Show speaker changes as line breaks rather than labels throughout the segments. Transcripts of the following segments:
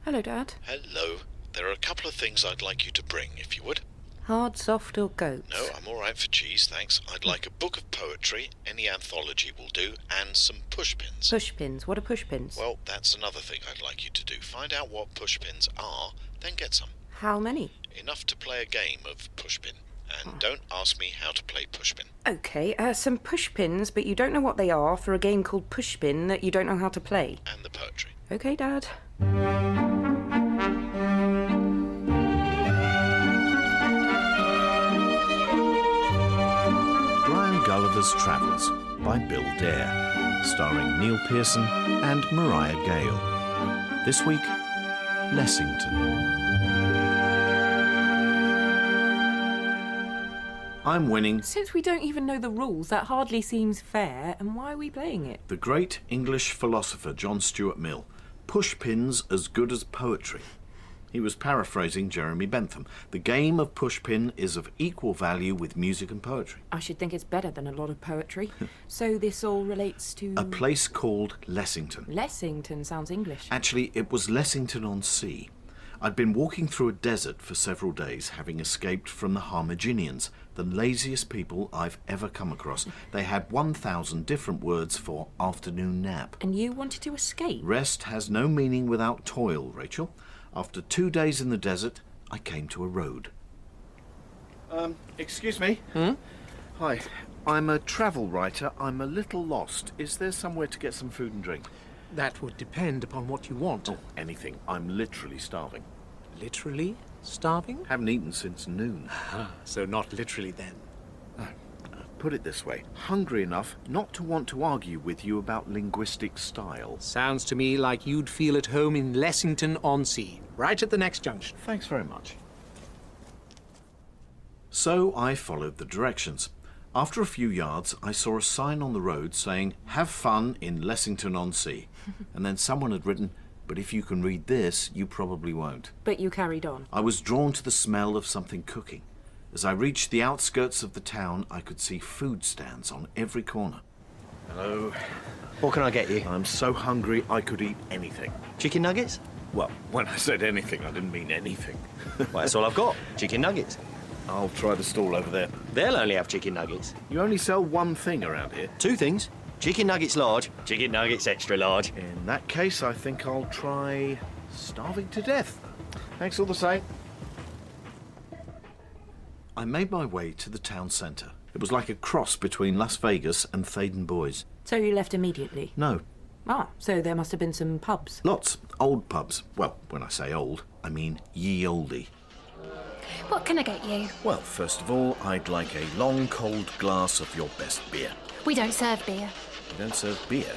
Hello, Dad.
Hello. There are a couple of things I'd like you to bring, if you would.
Hard, soft or goats?
No, I'm all right for cheese, thanks. I'd like a book of poetry, any anthology will do, and some pushpins.
Pushpins? What are pushpins?
Well, that's another thing I'd like you to do. Find out what pushpins are, then get some.
How many?
Enough to play a game of pushpin. And don't ask me how to play pushpin.
Okay, some pushpins, but you don't know what they are for a game called pushpin that you don't know how to play.
And the poetry.
Okay, Dad.
Gulliver's Travels by Bill Dare, starring Neil Pearson and Mariah Gale. This week, Lessington. I'm winning.
Since we don't even know the rules, that hardly seems fair, and why are we playing it?
The great English philosopher John Stuart Mill. Pushpins as good as poetry. He was paraphrasing Jeremy Bentham. The game of pushpin is of equal value with music and poetry.
I should think it's better than a lot of poetry. So this all relates to...
A place called Lessington.
Lessington sounds English.
Actually, it was Lessington-on-Sea. I'd been walking through a desert for several days, having escaped from the Harmaginians, the laziest people I've ever come across. They had 1,000 different words for afternoon nap.
And you wanted to escape?
Rest has no meaning without toil, Rachel. After 2 days in the desert, I came to a road. Excuse me? Hi, I'm a travel writer. I'm a little lost. Is there somewhere to get some food and drink?
That would depend upon what you want.
Oh, anything. I'm literally starving.
Literally starving?
Haven't eaten since noon.
So not literally then.
Put it this way. Hungry enough not to want to argue with you about linguistic style.
Sounds to me like you'd feel at home in Lessington-on-Sea, right at the next junction.
Thanks very much. So I followed the directions. After a few yards, I saw a sign on the road saying, "Have fun in Lessington-on-Sea." And then someone had written, "But if you can read this, you probably won't."
But you carried on.
I was drawn to the smell of something cooking. As I reached the outskirts of the town, I could see food stands on every corner. Hello.
What can I get you?
I'm so hungry I could eat anything.
Chicken nuggets?
Well, when I said anything, I didn't mean anything.
Well, that's all I've got. Chicken nuggets.
I'll try the stall over there.
They'll only have chicken nuggets.
You only sell one thing around here.
2 things. Chicken nuggets large, chicken nuggets extra large.
In that case, I think I'll try starving to death. Thanks all the same. I made my way to the town centre. It was like a cross between Las Vegas and Thaden Boys.
So you left immediately?
No,
Ah, so there must have been some pubs.
lots. Old pubs. Well, when I say old, I mean ye olde.
What can I get you?
Well, first of all, I'd like a long, cold glass of your best beer.
We don't serve beer.
You don't serve beer?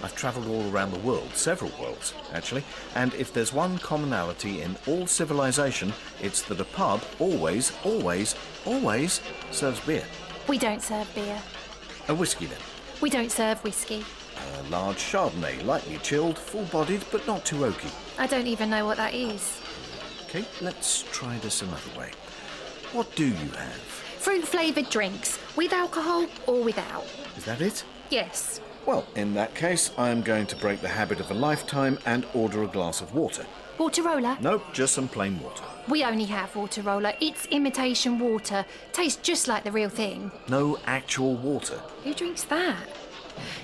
I've travelled all around the world, several worlds, actually, and if there's one commonality in all civilization, it's that a pub always serves beer.
We don't serve beer.
A whiskey, then.
We don't serve whiskey.
A large Chardonnay, lightly chilled, full-bodied, but not too oaky.
I don't even know what that is.
OK, let's try this another way. What do you have?
Fruit-flavoured drinks, with alcohol or without.
Is that it?
Yes.
Well, in that case, I'm going to break the habit of a lifetime and order a glass of water.
Water roller?
Nope, just some plain water.
We only have water roller. It's imitation water. Tastes just like the real thing.
No actual water.
Who drinks that?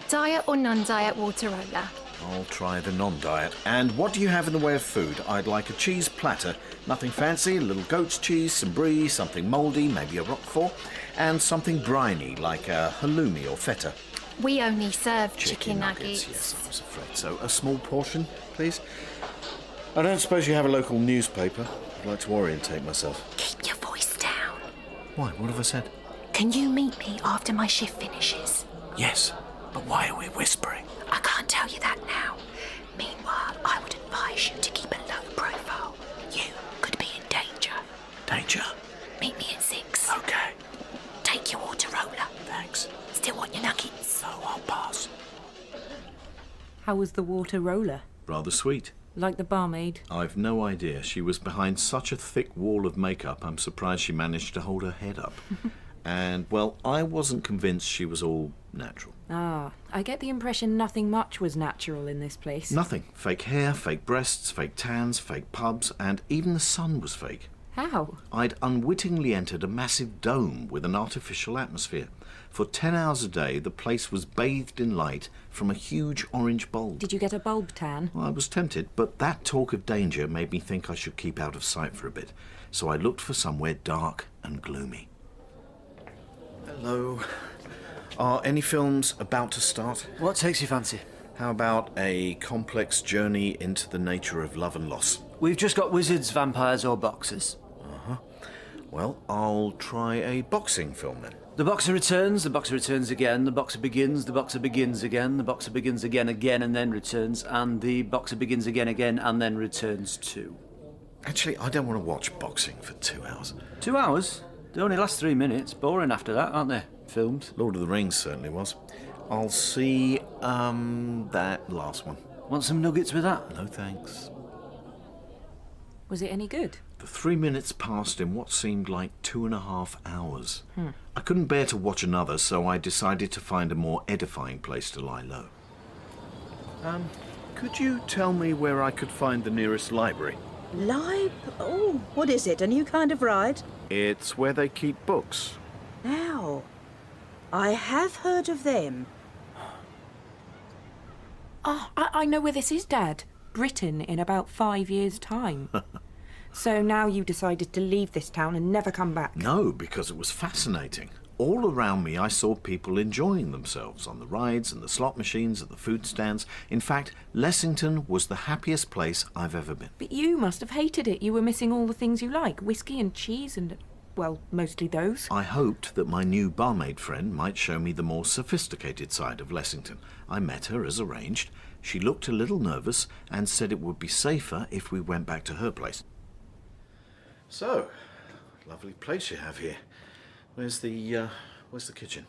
Diet or non-diet water roller?
I'll try the non-diet. And what do you have in the way of food? I'd like a cheese platter. Nothing fancy, a little goat's cheese, some brie, something mouldy, maybe a roquefort, and something briny like a halloumi or feta.
We only serve chicken
nuggets.
nuggets.
Yes, I was afraid so. A small portion, please. I don't suppose you have a local newspaper. I'd like to orientate myself.
Keep your voice down.
Why? What have I said?
Can you meet me after my shift finishes?
Yes, but why are we whispering?
I can't tell you that now. Meanwhile, I would advise you to keep a low profile. You could be in danger.
Danger?
Meet me at 6.
Okay.
Take your water roller.
Thanks.
Still want your nuggets?
No, I'll pass.
How was the water roller?
Rather sweet.
Like the barmaid?
I've no idea. She was behind such a thick wall of makeup, I'm surprised she managed to hold her head up. And, well, I wasn't convinced she was all natural.
Ah, I get the impression nothing much was natural in this place.
Nothing. Fake hair, fake breasts, fake tans, fake pubs, and even the sun was fake.
How?
I'd unwittingly entered a massive dome with an artificial atmosphere. For 10 hours a day, the place was bathed in light from a huge orange bulb.
Did you get a bulb tan?
Well, I was tempted, but that talk of danger made me think I should keep out of sight for a bit. So I looked for somewhere dark and gloomy. Hello. Are any films about to start?
What takes your fancy?
How about a complex journey into the nature of love and loss?
We've just got wizards, vampires, or boxers.
Well, I'll try a boxing film then.
The boxer returns again, the boxer begins again, the boxer begins again, and then returns, and the boxer begins again, and then returns too.
Actually, I don't want to watch boxing for 2 hours.
2 hours? They only last 3 minutes. Boring after that, aren't they? Films.
Lord of the Rings certainly was. I'll see, that last one.
Want some nuggets with that?
No thanks.
Was it any good?
The 3 minutes passed in what seemed like 2.5 hours. I couldn't bear to watch another, so I decided to find a more edifying place to lie low. Could you tell me where I could find the nearest library?
Oh, what is it? A new kind of ride?
It's where they keep books.
Now, I have heard of them.
Oh, I know where this is, Dad. Britain in about 5 years' time. So now you decided to leave this town and never come back?
No, because it was fascinating. All around me I saw people enjoying themselves on the rides and the slot machines at the food stands. In fact, Lessington was the happiest place I've ever been.
But you must have hated it. You were missing all the things you like. Whiskey and cheese and, well, mostly those.
I hoped that my new barmaid friend might show me the more sophisticated side of Lessington. I met her as arranged. She looked a little nervous and said it would be safer if we went back to her place. So, lovely place you have here. Where's the kitchen?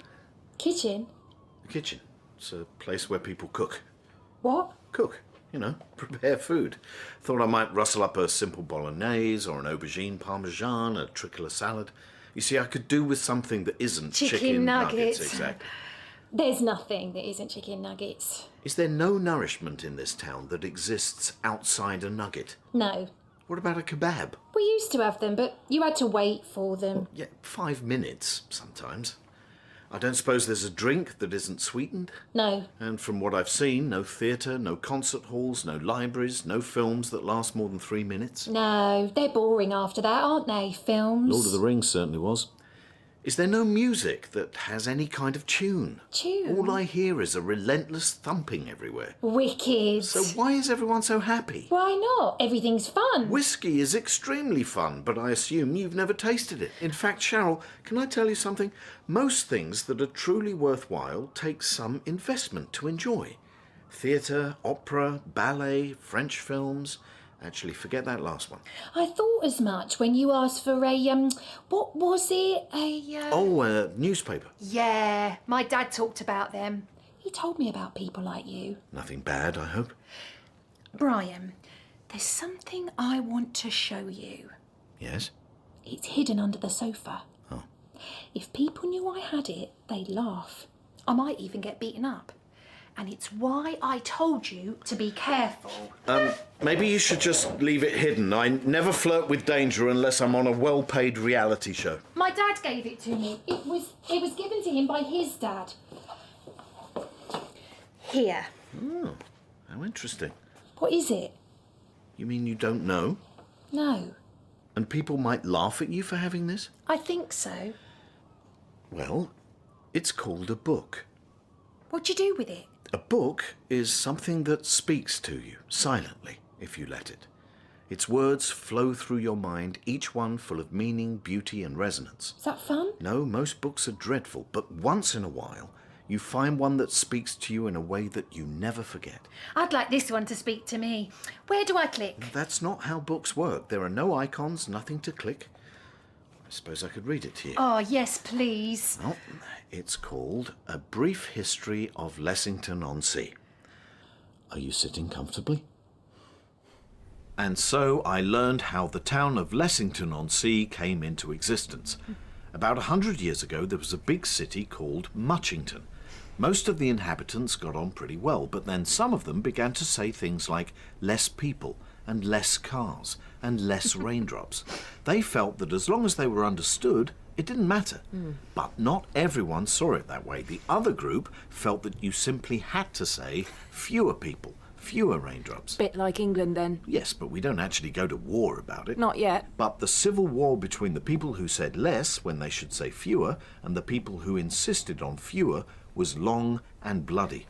Kitchen?
The kitchen. It's a place where people cook.
What?
Cook. You know, prepare food. Thought I might rustle up a simple bolognese or an aubergine parmesan, a tricolor salad. You see, I could do with something that isn't chicken nuggets. Exactly.
There's nothing that isn't chicken nuggets.
Is there no nourishment in this town that exists outside a nugget?
No.
What about a kebab?
We used to have them, but you had to wait for them.
Yeah, 5 minutes sometimes. I don't suppose there's a drink that isn't sweetened?
No.
And from what I've seen, no theatre, no concert halls, no libraries, no films that last more than 3 minutes?
No, they're boring after that, aren't they, films?
Lord of the Rings certainly was. Is there no music that has any kind of tune?
Tune?
All I hear is a relentless thumping everywhere.
Wicked.
So why is everyone so happy?
Why not? Everything's fun.
Whiskey is extremely fun, but I assume you've never tasted it. In fact, Sharol, can I tell you something? Most things that are truly worthwhile take some investment to enjoy. Theatre, opera, ballet, French films. Actually, forget that last one.
I thought as much when you asked for what was it?
A newspaper.
Yeah, my dad talked about them. He told me about people like you.
Nothing bad, I hope.
Brian, there's something I want to show you.
Yes?
It's hidden under the sofa.
Oh.
If people knew I had it, they'd laugh. I might even get beaten up. And it's why I told you to be careful.
Maybe you should just leave it hidden. I never flirt with danger unless I'm on a well-paid reality show.
My dad gave it to me. It was given to him by his dad. Here.
Oh, how interesting.
What is it?
You mean you don't know?
No.
And people might laugh at you for having this?
I think so.
Well, it's called a book.
What'd you do with it?
A book is something that speaks to you, silently, if you let it. Its words flow through your mind, each one full of meaning, beauty and resonance.
Is that fun?
No, most books are dreadful, but once in a while, you find one that speaks to you in a way that you never forget.
I'd like this one to speak to me. Where do I click?
That's not how books work. There are no icons, nothing to click. I suppose I could read it to you.
Oh, yes, please.
Well, it's called A Brief History of Lessington-on-Sea. Are you sitting comfortably? And so I learned how the town of Lessington-on-Sea came into existence. About 100 years ago, there was a big city called Muchington. Most of the inhabitants got on pretty well, but then some of them began to say things like less people and less cars and less raindrops. They felt that as long as they were understood, it didn't matter. But not everyone saw it that way. The other group felt that you simply had to say fewer people, fewer raindrops.
Bit like England then.
Yes, but we don't actually go to war about it.
Not yet.
But the civil war between the people who said less when they should say fewer and the people who insisted on fewer was long and bloody.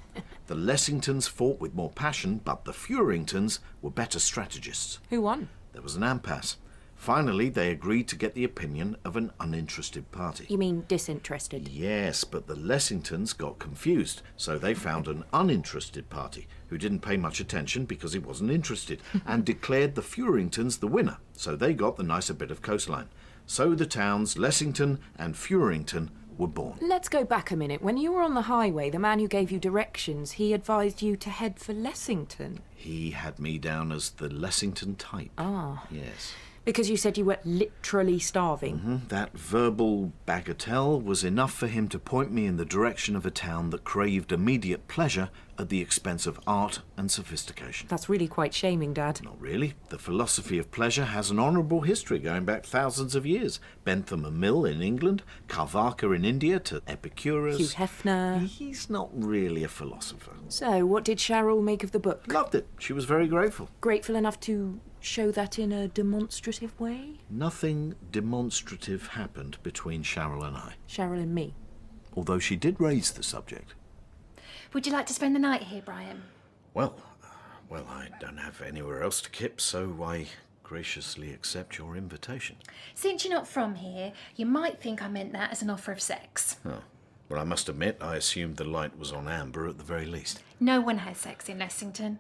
The Lessingtons fought with more passion, but the Furingtons were better strategists.
Who won?
There was an impasse. Finally, they agreed to get the opinion of an uninterested party.
You mean disinterested?
Yes, but the Lessingtons got confused, so they found an uninterested party who didn't pay much attention because he wasn't interested, and declared the Furingtons the winner, so they got the nicer bit of coastline. So the towns Lessington and Furington were born.
Let's go back a minute. When you were on the highway, the man who gave you directions, he advised you to head for Lessington.
He had me down as the Lessington type.
Ah.
Yes.
Because you said you were literally starving.
That verbal bagatelle was enough for him to point me in the direction of a town that craved immediate pleasure at the expense of art and sophistication.
That's really quite shaming, Dad.
Not really. The philosophy of pleasure has an honourable history going back thousands of years. Bentham and Mill in England, Carvaka in India to Epicurus.
Hugh Hefner.
He's not really a philosopher.
So, what did Sharol make of the book?
Loved it. She was very grateful.
Grateful enough to show that in a demonstrative way?
Nothing demonstrative happened between Sharol and I,
Sharol and me.
although she did raise the subject.
Would you like to spend the night here, Brian?
Well, I don't have anywhere else to kip, so I graciously accept your invitation.
Since you're not from here, you might think I meant that as an offer of sex.
Oh. Well, I must admit, I assumed the light was on amber at the very least.
No one has sex in Lessington.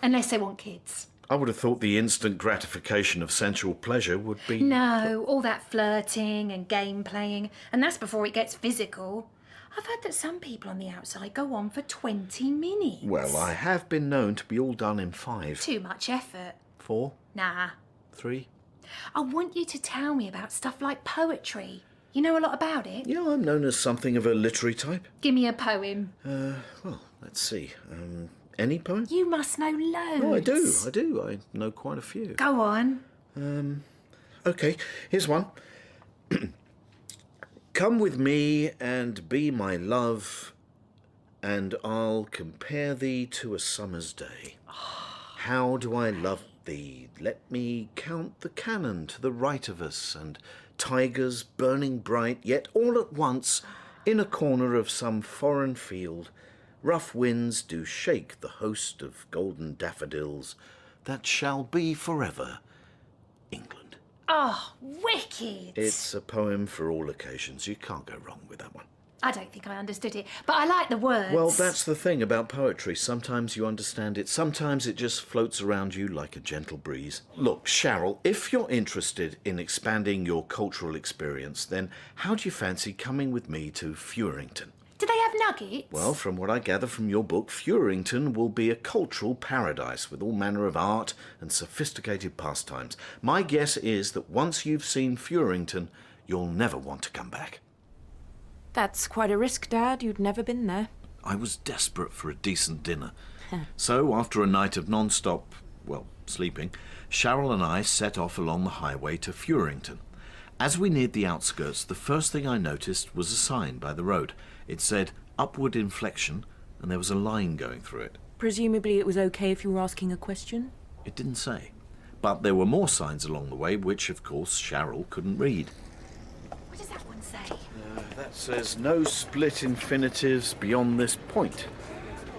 Unless they want kids.
I would have thought the instant gratification of sensual pleasure would be...
No, all that flirting and game playing, and that's before it gets physical. I've heard that some people on the outside go on for 20 minutes.
Well, I have been known to be all done in 5.
Too much effort.
4,
Nah.
3.
I want you to tell me about stuff like poetry. You know a lot about it?
Yeah, I'm known as something of a literary type.
Give me a poem.
Well, let's see. Any poem?
You must know loads.
Oh, I do. I know quite a few.
Go on.
Okay, here's one. Come with me and be my love, and I'll compare thee to a summer's day. How do I love thee? Let me count the cannon to the right of us, and tigers burning bright, yet all at once, in a corner of some foreign field, rough winds do shake the host of golden daffodils that shall be forever England.
Oh, wicked.
It's a poem for all occasions. You can't go wrong with that one.
I don't think I understood it, but I like the words.
Well, that's the thing about poetry. Sometimes you understand it, sometimes it just floats around you like a gentle breeze. Look, Sharol, if you're interested in expanding your cultural experience, then how do you fancy coming with me to Furington?
Do they have nuggets?
Well, from what I gather from your book, Furington will be a cultural paradise with all manner of art and sophisticated pastimes. My guess is that once you've seen Furington, you'll never want to come back.
That's quite a risk, Dad. You'd never been there.
I was desperate for a decent dinner. So, after a night of non-stop, sleeping, Sharol and I set off along the highway to Furington. As we neared the outskirts, the first thing I noticed was a sign by the road. It said, upward inflection, and there was a line going through it.
Presumably it was okay if you were asking a question?
It didn't say. But there were more signs along the way, which, of course, Sharol couldn't read.
What does that one say?
That says, no split infinitives beyond this point.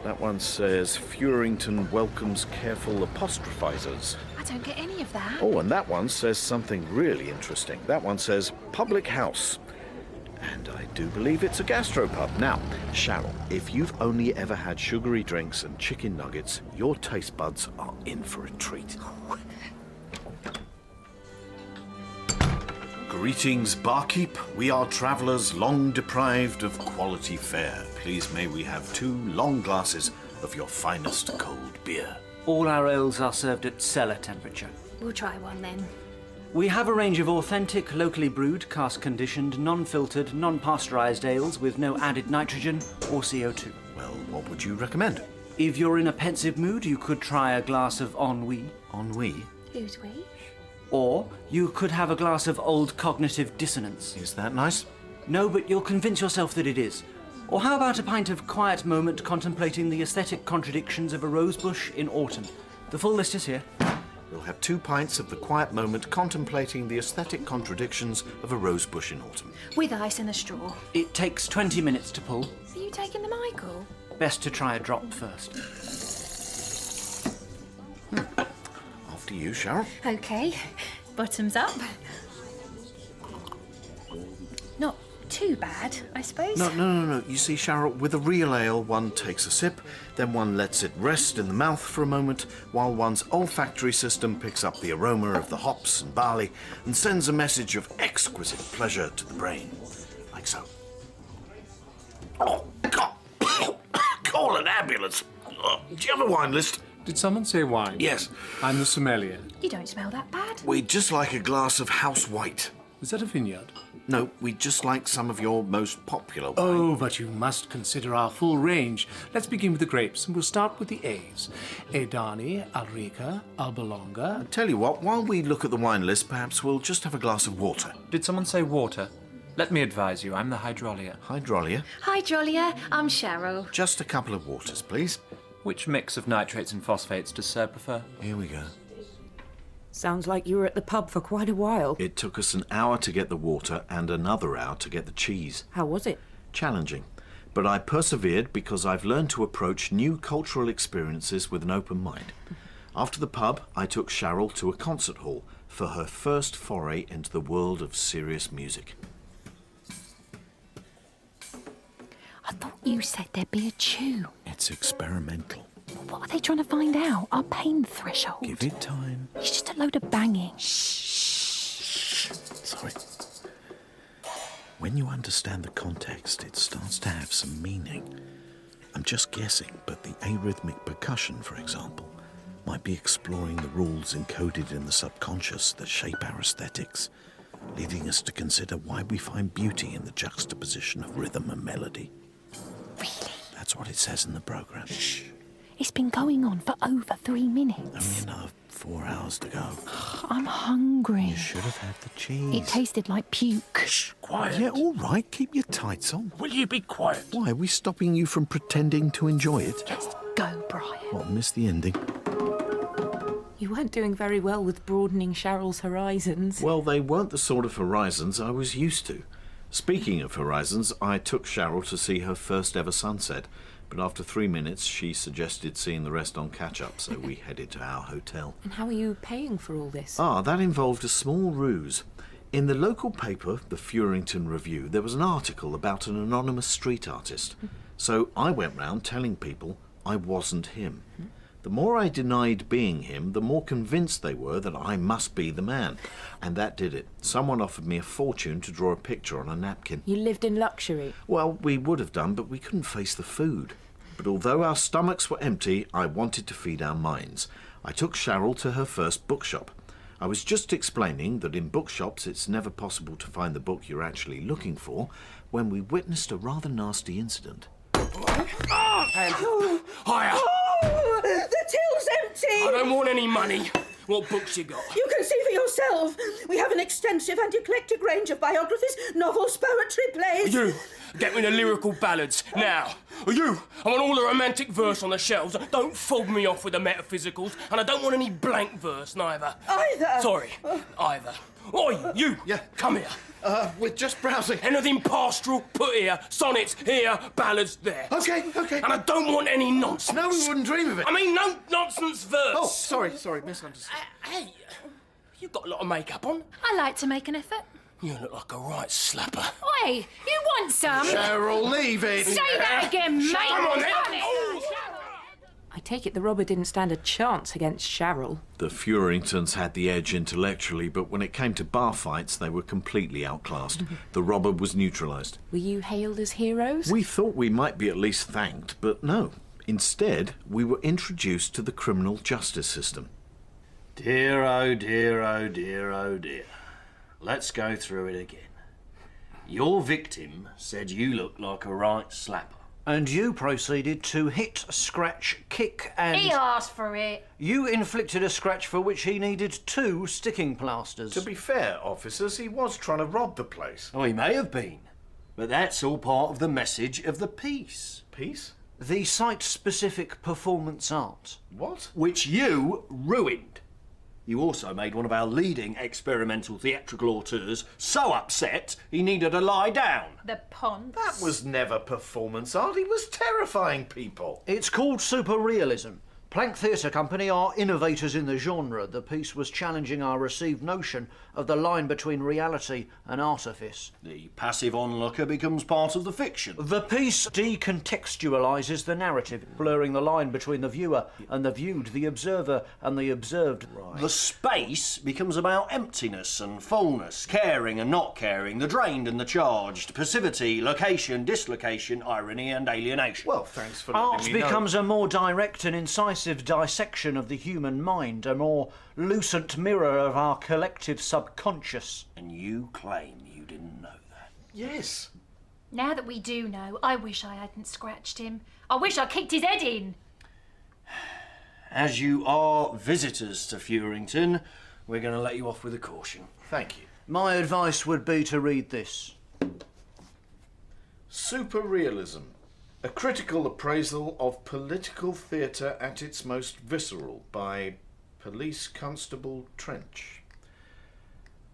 That one says, Furington welcomes careful apostrophizers.
I don't get any of that.
Oh, and that one says something really interesting. That one says, public house. And I do believe it's a gastropub. Now, Sharol, if you've only ever had sugary drinks and chicken nuggets, your taste buds are in for a treat. Greetings, barkeep. We are travellers long deprived of quality fare. Please may we have 2 long glasses of your finest cold beer.
All our ales are served at cellar temperature.
We'll try one then.
We have a range of authentic, locally brewed, cask-conditioned, non-filtered, non-pasteurised ales with no added nitrogen or CO2.
Well, what would you recommend?
If you're in a pensive mood, you could try a glass of ennui.
Ennui?
Who's we?
Or you could have a glass of old cognitive dissonance.
Is that nice?
No, but you'll convince yourself that it is. Or how about a pint of quiet moment contemplating the aesthetic contradictions of a rosebush in autumn? The full list is here.
We'll have 2 pints of the quiet moment contemplating the aesthetic contradictions of a rosebush in autumn.
With ice and a straw.
It takes 20 minutes to pull.
Are you taking the Michael?
Best to try a drop first.
After you, Sharol.
Okay, bottoms up. Not too bad, I suppose.
No. You see, Sharol, with a real ale, one takes a sip, then one lets it rest in the mouth for a moment, while one's olfactory system picks up the aroma of the hops and barley and sends a message of exquisite pleasure to the brain. Like so. Oh, God! Call an ambulance! Do you have a wine list?
Did someone say wine?
Yes.
I'm the sommelier.
You don't smell that bad.
We'd just like a glass of house white.
Is that a vineyard?
No, we'd just like some of your most popular wine.
Oh, but you must consider our full range. Let's begin with the grapes, and we'll start with the A's. Edani, Alrica, Albalonga.
Tell you what, while we look at the wine list, perhaps we'll just have a glass of water.
Did someone say water? Let me advise you, I'm the hydrolia.
Hydrolia?
Hi, Jolia. I'm Sharol.
Just a couple of waters, please.
Which mix of nitrates and phosphates does Sir prefer?
Here we go.
Sounds like you were at the pub for quite a while.
It took us an hour to get the water and another hour to get the cheese.
How was it?
Challenging. But I persevered because I've learned to approach new cultural experiences with an open mind. After the pub, I took Sharol to a concert hall for her first foray into the world of serious music.
I thought you said there'd be a tune.
It's experimental.
What are they trying to find out? Our pain threshold?
Give it time.
It's just a load of banging.
Sorry. When you understand the context, it starts to have some meaning. I'm just guessing, but the arrhythmic percussion, for example, might be exploring the rules encoded in the subconscious that shape our aesthetics, leading us to consider why we find beauty in the juxtaposition of rhythm and melody.
Really?
That's what it says in the programme. Shh.
It's been going on for over 3 minutes.
Only another 4 hours to go.
I'm hungry.
You should have had the cheese.
It tasted like puke.
Shh, quiet.
Yeah, all right. Keep your tights on.
Will you be quiet?
Why, are we stopping you from pretending to enjoy it?
Let's go, Brian.
What, miss the ending?
You weren't doing very well with broadening Sharol's horizons.
Well, they weren't the sort of horizons I was used to. Speaking of horizons, I took Sharol to see her first ever sunset, but after 3 minutes she suggested seeing the rest on catch-up, so we headed to our hotel.
And how are you paying for all this?
That involved a small ruse. In the local paper, the Furington Review, there was an article about an anonymous street artist. So I went round telling people I wasn't him. The more I denied being him, the more convinced they were that I must be the man. And that did it. Someone offered me a fortune to draw a picture on a napkin.
You lived in luxury.
Well, we would have done, but we couldn't face the food. But although our stomachs were empty, I wanted to feed our minds. I took Sharol to her first bookshop. I was just explaining that in bookshops it's never possible to find the book you're actually looking for when we witnessed a rather nasty incident.
Higher!
Oh, the till's empty!
I don't want any money. What books you got?
You can see for yourself. We have an extensive and eclectic range of biographies, novels, poetry, plays.
You, get me the lyrical ballads, now. You, I want all the romantic verse on the shelves. Don't fob me off with the metaphysicals, and I don't want any blank verse, neither.
Either?
Sorry, either. Oi, you!
Yeah?
Come here.
We're just browsing.
Anything pastoral, put here. Sonnets, here. Ballads, there.
Okay.
And I don't want any nonsense.
No, we wouldn't dream of it.
I mean, no nonsense verse.
Oh, sorry, misunderstood.
Hey, you got a lot of makeup on.
I like to make an effort.
You look like a right slapper.
Oi, you want some?
Sharol, leave it.
Say that again, mate.
Come on, then.
I take it the robber didn't stand a chance against Sharol.
The Furingtons had the edge intellectually, but when it came to bar fights, they were completely outclassed. The robber was neutralised.
Were you hailed as heroes?
We thought we might be at least thanked, but no. Instead, we were introduced to the criminal justice system.
Dear, oh dear, oh dear, oh dear. Let's go through it again. Your victim said you looked like a right slapper.
And you proceeded to hit, scratch, kick and...
He asked for it.
You inflicted a scratch for which he needed 2 sticking plasters.
To be fair, officers, he was trying to rob the place.
Oh, he may have been. But that's all part of the message of the piece.
Piece?
The site-specific performance art.
What?
Which you ruined. You also made one of our leading experimental theatrical auteurs so upset he needed to lie down.
The ponce.
That was never performance art. He was terrifying people.
It's called super-realism. Plank Theatre Company are innovators in the genre. The piece was challenging our received notion of the line between reality and artifice.
The passive onlooker becomes part of the fiction.
The piece decontextualises the narrative, blurring the line between the viewer and the viewed, the observer and the observed.
Right.
The space becomes about emptiness and fullness, caring and not caring, the drained and the charged, passivity, location, dislocation, irony and alienation.
Well, thanks for letting
Art
me know.
becomes a more direct and incisive dissection of the human mind, a more lucent mirror of our collective subconscious.
And you claim you didn't know that?
Yes.
Now that we do know, I wish I hadn't scratched him. I wish I kicked his head in.
As you are visitors to Furington, we're going to let you off with a caution.
Thank you.
My advice would be to read this.
Super-realism. A critical appraisal of political theatre at its most visceral by Police Constable Trench.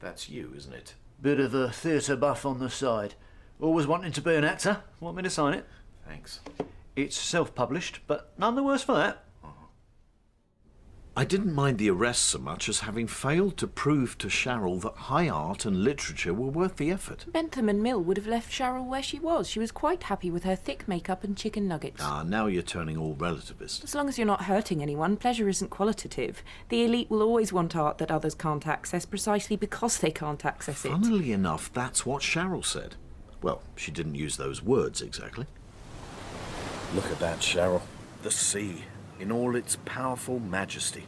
That's you, isn't it?
Bit of a theatre buff on the side. Always wanting to be an actor. Want me to sign it?
Thanks.
It's self-published, but none the worse for that.
I didn't mind the arrest so much as having failed to prove to Sharol that high art and literature were worth the effort.
Bentham and Mill would have left Sharol where she was. She was quite happy with her thick makeup and chicken nuggets.
Ah, now you're turning all relativist.
As long as you're not hurting anyone, pleasure isn't qualitative. The elite will always want art that others can't access precisely because they can't access it.
Funnily enough, that's what Sharol said. Well, she didn't use those words exactly. Look at that, Sharol. The sea, in all its powerful majesty,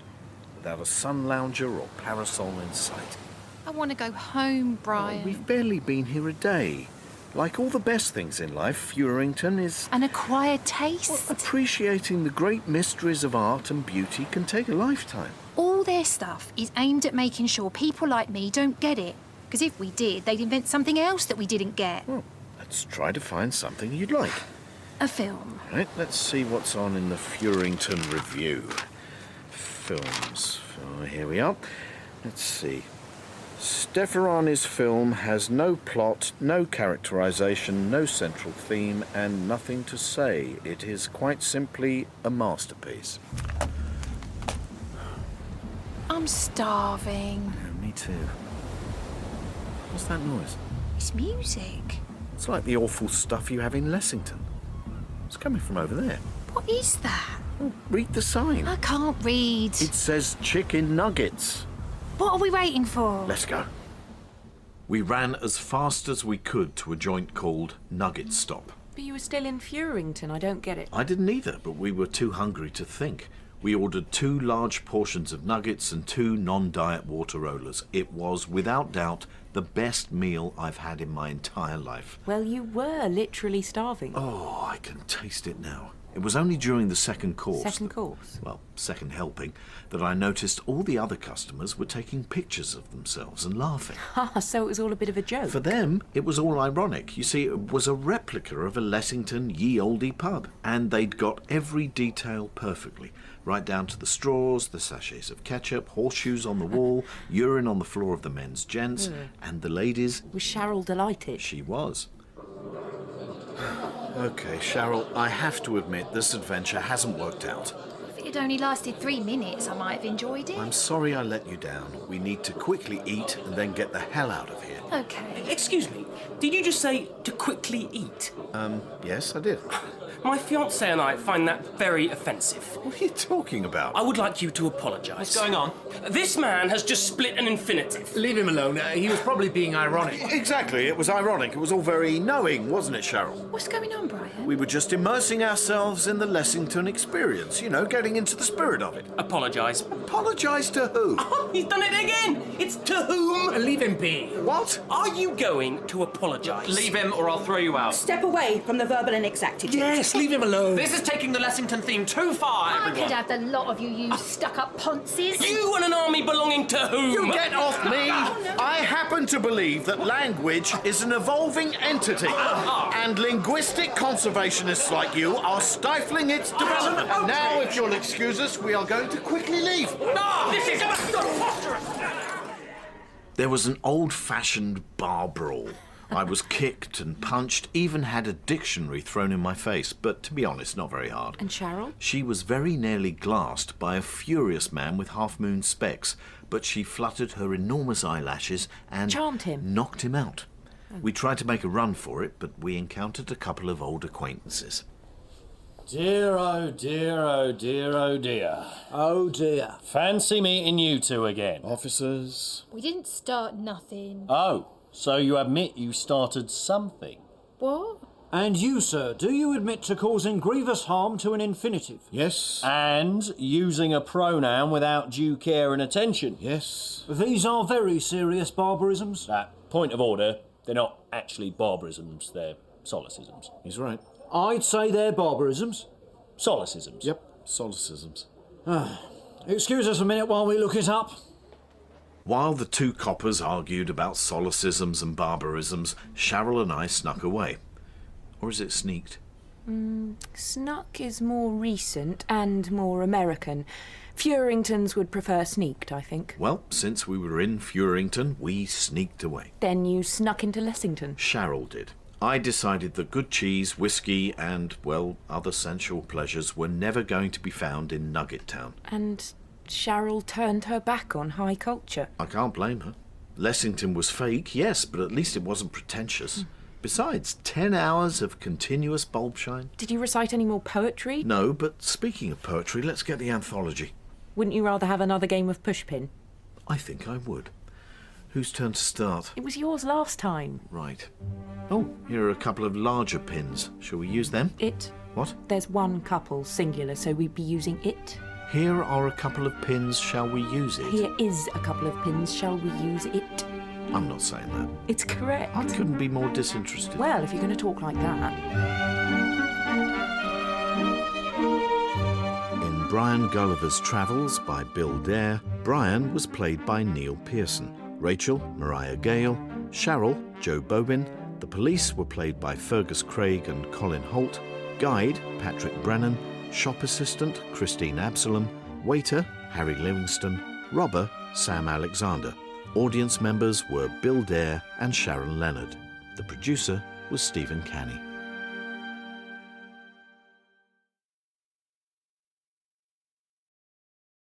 without a sun lounger or parasol in sight.
I want to go home, Brian.
Oh, we've barely been here a day. Like all the best things in life, Furington is...
An acquired taste.
Well, appreciating the great mysteries of art and beauty can take a lifetime.
All their stuff is aimed at making sure people like me don't get it. Because if we did, they'd invent something else that we didn't get.
Well, let's try to find something you'd like.
A film.
Right, let's see what's on in the Furington Review. Films. Oh, here we are. Let's see. Steferani's film has no plot, no characterization, no central theme, and nothing to say. It is quite simply a masterpiece.
I'm starving.
Yeah, me too. What's that noise?
It's music.
It's like the awful stuff you have in Lessington. It's coming from over there.
What is that?
Oh, read the sign.
I can't read.
It says chicken nuggets.
What are we waiting for?
Let's go. We ran as fast as we could to a joint called Nugget Stop.
But you were still in Furington, I don't get it.
I didn't either, but we were too hungry to think. We ordered 2 large portions of nuggets and 2 non-diet water rollers. It was, without doubt, the best meal I've had in my entire life.
Well, you were literally starving.
Oh, I can taste it now. It was only during the second course...
Second course?
Well, second helping, that I noticed all the other customers were taking pictures of themselves and laughing.
Ah, so it was all a bit of a joke.
For them, it was all ironic. You see, it was a replica of a Lessington ye olde pub. And they'd got every detail perfectly. Right down to the straws, the sachets of ketchup, horseshoes on the wall, urine on the floor of the men's gents, and the ladies...
Was Sharol delighted?
She was. OK, Sharol, I have to admit this adventure hasn't worked out.
If it had only lasted 3 minutes, I might have enjoyed it.
I'm sorry I let you down. We need to quickly eat and then get the hell out of here.
OK.
Excuse me, did you just say to quickly eat?
Yes, I did.
My fiancée and I find that very offensive.
What are you talking about?
I would like you to apologise.
What's going on?
This man has just split an infinitive.
Leave him alone. He was probably being ironic.
Exactly, it was ironic. It was all very knowing, wasn't it, Sharol?
What's going on, Brian?
We were just immersing ourselves in the Lessington experience, you know, getting into the spirit of it.
Apologise.
Apologise to who?
Oh, he's done it again! It's to whom?
Leave him be.
What?
Are you going to apologise?
Leave him or I'll throw you out.
Step away from the verbal inexactitude.
Yes, leave him alone.
This is taking the Lessington theme too far,
I
everyone.
could have the lot of you stuck-up ponces.
You and an army belonging to whom?
You get off me! I happen to believe that language is an evolving entity, and linguistic conservationists like you are stifling its development. Now, if you'll excuse us, we are going to quickly leave.
This is preposterous!
There was an old-fashioned bar brawl. I was kicked and punched, even had a dictionary thrown in my face, but to be honest, not very hard.
And Sharol?
She was very nearly glassed by a furious man with half-moon specs, but she fluttered her enormous eyelashes and
charmed him.
Knocked him out. We tried to make a run for it, but we encountered a couple of old acquaintances.
Dear, oh dear, oh dear, oh dear.
Oh dear.
Fancy meeting you two again.
Officers.
We didn't start nothing.
Oh, so you admit you started something?
What?
And you, sir, do you admit to causing grievous harm to an infinitive?
Yes.
And using a pronoun without due care and attention?
Yes.
These are very serious barbarisms.
Point of order, they're not actually barbarisms, they're solecisms.
He's right.
I'd say they're barbarisms.
Solecisms?
Yep, solecisms.
Excuse us a minute while we look it up.
While the two coppers argued about solecisms and barbarisms, Sharol and I snuck away. Or is it sneaked?
Snuck is more recent and more American. Furingtons would prefer sneaked, I think.
Well, since we were in Furington, we sneaked away.
Then you snuck into Lessington.
Sharol did. I decided that good cheese, whiskey and, well, other sensual pleasures were never going to be found in Nugget Town.
And Sharol turned her back on high culture.
I can't blame her. Lessington was fake, yes, but at least it wasn't pretentious. Besides, 10 hours of continuous bulb shine.
Did you recite any more poetry?
No, but speaking of poetry, let's get the anthology.
Wouldn't you rather have another game of pushpin?
I think I would. Whose turn to start?
It was yours last time.
Right. Oh, here are a couple of larger pins. Shall we use them?
It.
What?
There's one couple, singular, so we'd be using it.
Here are a couple of pins. Shall we use it?
Here is a couple of pins. Shall we use it?
I'm not saying that.
It's correct.
I couldn't be more disinterested.
Well, if you're going to talk like that.
In Brian Gulliver's Travels by Bill Dare, Brian was played by Neil Pearson. Rachel, Mariah Gale, Sharol, Joe Bobin. The police were played by Fergus Craig and Colin Hoult. Guide, Patrick Brennan. Shop assistant, Christine Absalom. Waiter, Harry Livingstone. Robber, Sam Alexander. Audience members were Bill Dare and Sharon Leonard. The producer was Stephen Canny.